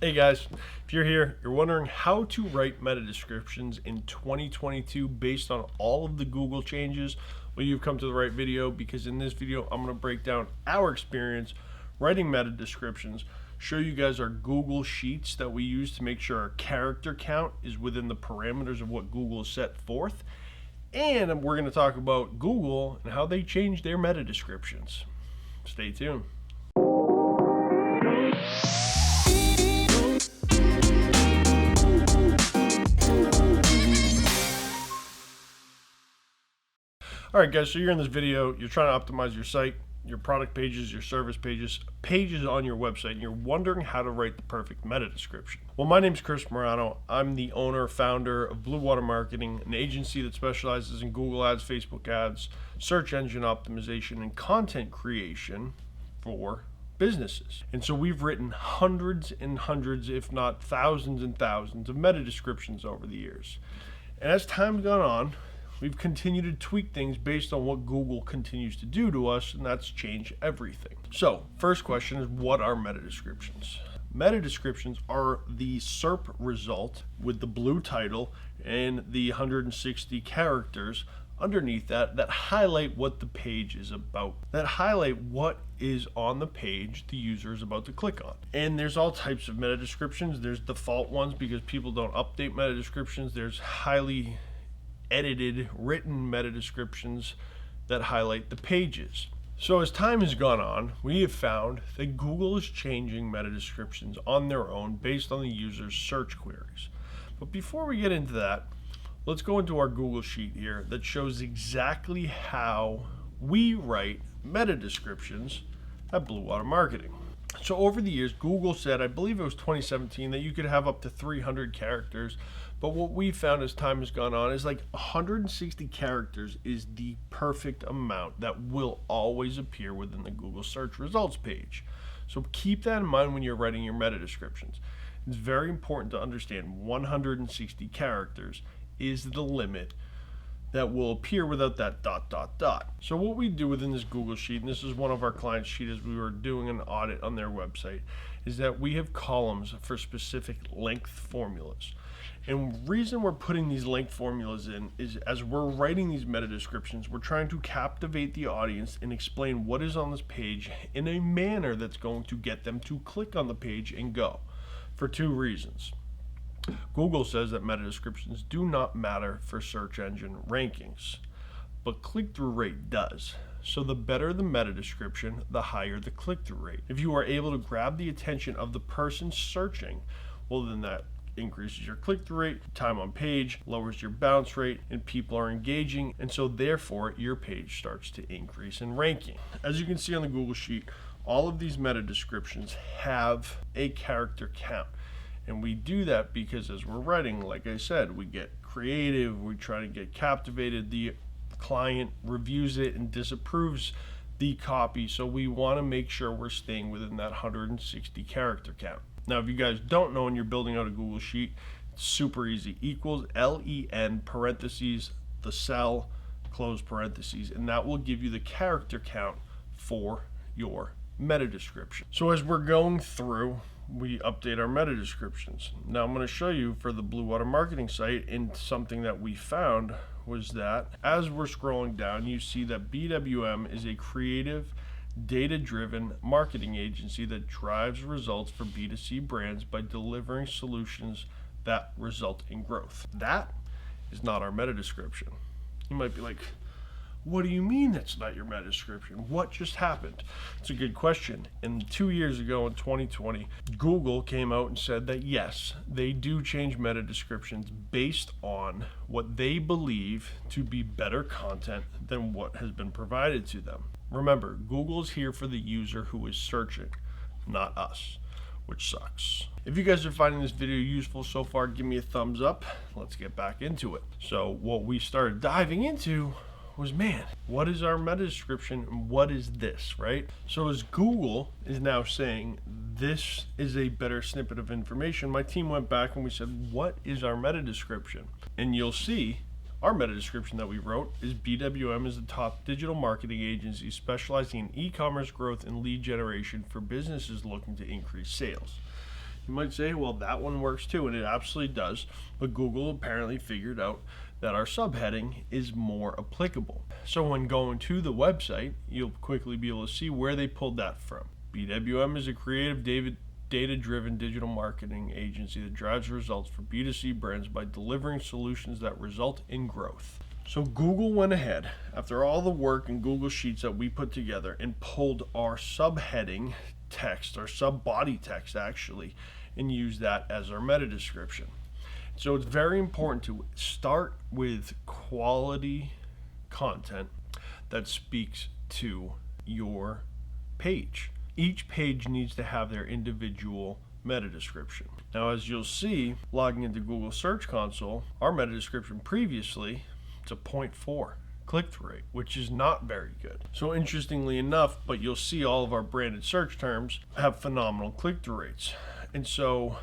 Hey guys, if you're here, you're wondering how to write meta descriptions in 2022 based on all of the Google changes, well, you've come to the right video, because in this video, I'm going to break down our experience writing meta descriptions, show you guys our Google Sheets that we use to make sure our character count is within the parameters of what Google has set forth, and we're going to talk about Google and how they change their meta descriptions. Stay tuned. Alright guys, so you're in this video, you're trying to optimize your site, your product pages, your service pages on your website, and you're wondering how to write the perfect meta description. Well, my name's Chris Morano. I'm the owner, founder of Blue Water Marketing, an agency that specializes in Google Ads, Facebook Ads, search engine optimization, and content creation for businesses. And so we've written hundreds and hundreds, if not thousands and thousands of meta descriptions over the years. And as time's gone on, we've continued to tweak things based on what Google continues to do to us, and that's change everything. So, first question is, what are meta descriptions? Meta descriptions are the SERP result with the blue title and the 160 characters underneath that highlight what the page is about, that highlight what is on the page the user is about to click on. And there's all types of meta descriptions. There's default ones because people don't update meta descriptions. There's highly edited written meta descriptions that highlight the pages. So as time has gone on, we have found that Google is changing meta descriptions on their own based on the user's search queries. But before we get into that, let's go into our Google Sheet here that shows exactly how we write meta descriptions at Blue Water Marketing. So over the years, Google said, I believe it was 2017, that you could have up to 300 characters. But what we found as time has gone on is like 160 characters is the perfect amount that will always appear within the Google search results page. So keep that in mind when you're writing your meta descriptions. It's very important to understand 160 characters is the limit that will appear without that ... So what we do within this Google Sheet, and this is one of our clients' sheet as we were doing an audit on their website, is that we have columns for specific length formulas. And the reason we're putting these length formulas in is as we're writing these meta descriptions, we're trying to captivate the audience and explain what is on this page in a manner that's going to get them to click on the page and go, for two reasons. Google says that meta descriptions do not matter for search engine rankings, but click-through rate does. So the better the meta description, the higher the click-through rate. If you are able to grab the attention of the person searching, well, then that increases your click-through rate, time on page, lowers your bounce rate, and people are engaging, and so therefore your page starts to increase in ranking. As you can see on the Google Sheet, all of these meta descriptions have a character count. And we do that because as we're writing, like I said, we get creative, we try to get captivated, the client reviews it and disapproves the copy, so we want to make sure we're staying within that 160 character count. Now, if you guys don't know and you're building out a Google Sheet, it's super easy. Equals LEN parentheses, the cell, close parentheses, and that will give you the character count for your meta description. So as we're going through, we update our meta descriptions. Now I'm going to show you for the Blue Water Marketing site, and something that we found was that as we're scrolling down, you see that BWM is a creative, data-driven marketing agency that drives results for B2C brands by delivering solutions that result in growth. That is not our meta description. You might be like, what do you mean that's not your meta description? What just happened? It's a good question. And 2 years ago in 2020, Google came out and said that yes, they do change meta descriptions based on what they believe to be better content than what has been provided to them. Remember, Google is here for the user who is searching, not us, which sucks. If you guys are finding this video useful so far, give me a thumbs up. Let's get back into it. So what we started diving into was, man, what is our meta description and what is this, right? So as Google is now saying this is a better snippet of information, my team went back and we said, what is our meta description? And you'll see our meta description that we wrote is BWM is the top digital marketing agency specializing in e-commerce growth and lead generation for businesses looking to increase sales. You might say, well, that one works too, and it absolutely does, but Google apparently figured out that our subheading is more applicable. So when going to the website, you'll quickly be able to see where they pulled that from. BWM is a creative data-driven digital marketing agency that drives results for B2C brands by delivering solutions that result in growth. So Google went ahead, after all the work in Google Sheets that we put together, and pulled our subheading text, our sub-body text actually, and used that as our meta description. So it's very important to start with quality content that speaks to your page. Each page needs to have their individual meta description. Now, as you'll see, logging into Google Search Console, our meta description previously, it's a 0.4 click-through rate, which is not very good. So interestingly enough, but you'll see all of our branded search terms have phenomenal click-through rates. And so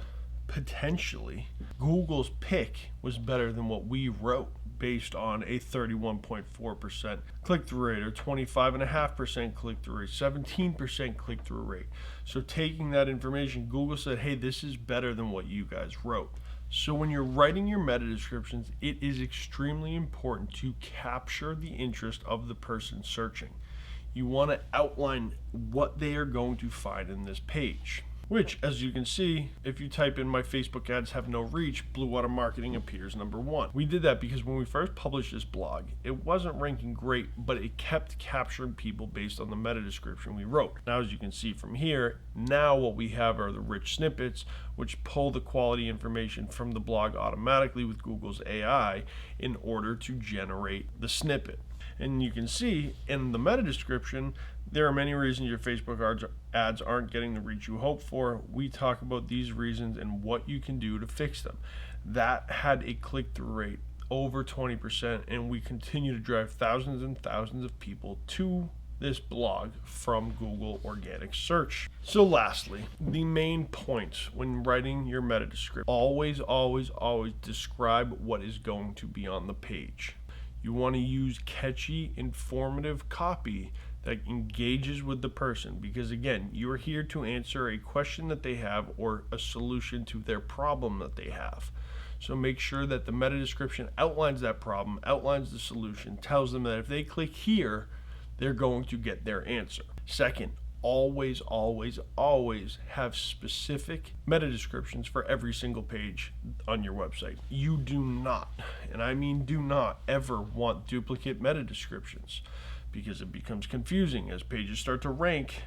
potentially Google's pick was better than what we wrote based on a 31.4% click-through rate, or 25.5% click-through rate, 17% click-through rate. So taking that information, Google said, hey, this is better than what you guys wrote. So when you're writing your meta descriptions, it is extremely important to capture the interest of the person searching. You want to outline what they are going to find in this page, which, as you can see, if you type in "my Facebook ads have no reach," Blue Water Marketing appears number 1. We did that because when we first published this blog, it wasn't ranking great, but it kept capturing people based on the meta description we wrote. Now, as you can see from here, now what we have are the rich snippets, which pull the quality information from the blog automatically with Google's AI in order to generate the snippet. And you can see in the meta description, there are many reasons your Facebook ads aren't getting the reach you hope for. We talk about these reasons and what you can do to fix them. That had a click-through rate over 20%, and we continue to drive thousands and thousands of people to this blog from Google organic search. So lastly, the main points when writing your meta description: always describe what is going to be on the page. You want to use catchy, informative copy that engages with the person, because again, you're here to answer a question that they have or a solution to their problem that they have. So make sure that the meta description outlines that problem, outlines the solution, tells them that if they click here, they're going to get their answer. Second, always have specific meta descriptions for every single page on your website. You do not, and I mean do not, ever want duplicate meta descriptions, because it becomes confusing. As pages start to rank,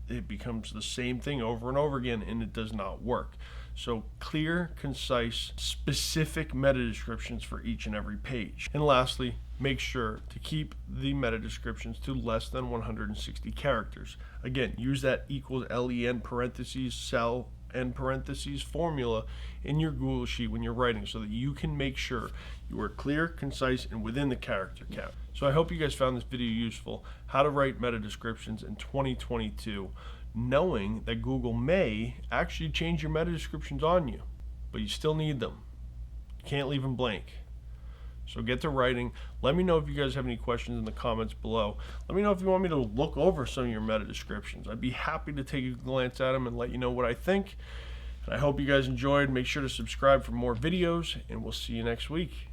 it becomes the same thing over and over again, and it does not work. So clear, concise, specific meta descriptions for each and every page. And lastly, make sure to keep the meta descriptions to less than 160 characters. Again, use that equals len parentheses cell and parentheses formula in your Google Sheet when you're writing, so that you can make sure you are clear, concise, and within the character count. So I hope you guys found this video useful. How to write meta descriptions in 2022, knowing that Google may actually change your meta descriptions on you, but you still need them. You can't leave them blank. So get to writing. Let me know if you guys have any questions in the comments below. Let me know if you want me to look over some of your meta descriptions. I'd be happy to take a glance at them and let you know what I think. And I hope you guys enjoyed. Make sure to subscribe for more videos, and we'll see you next week.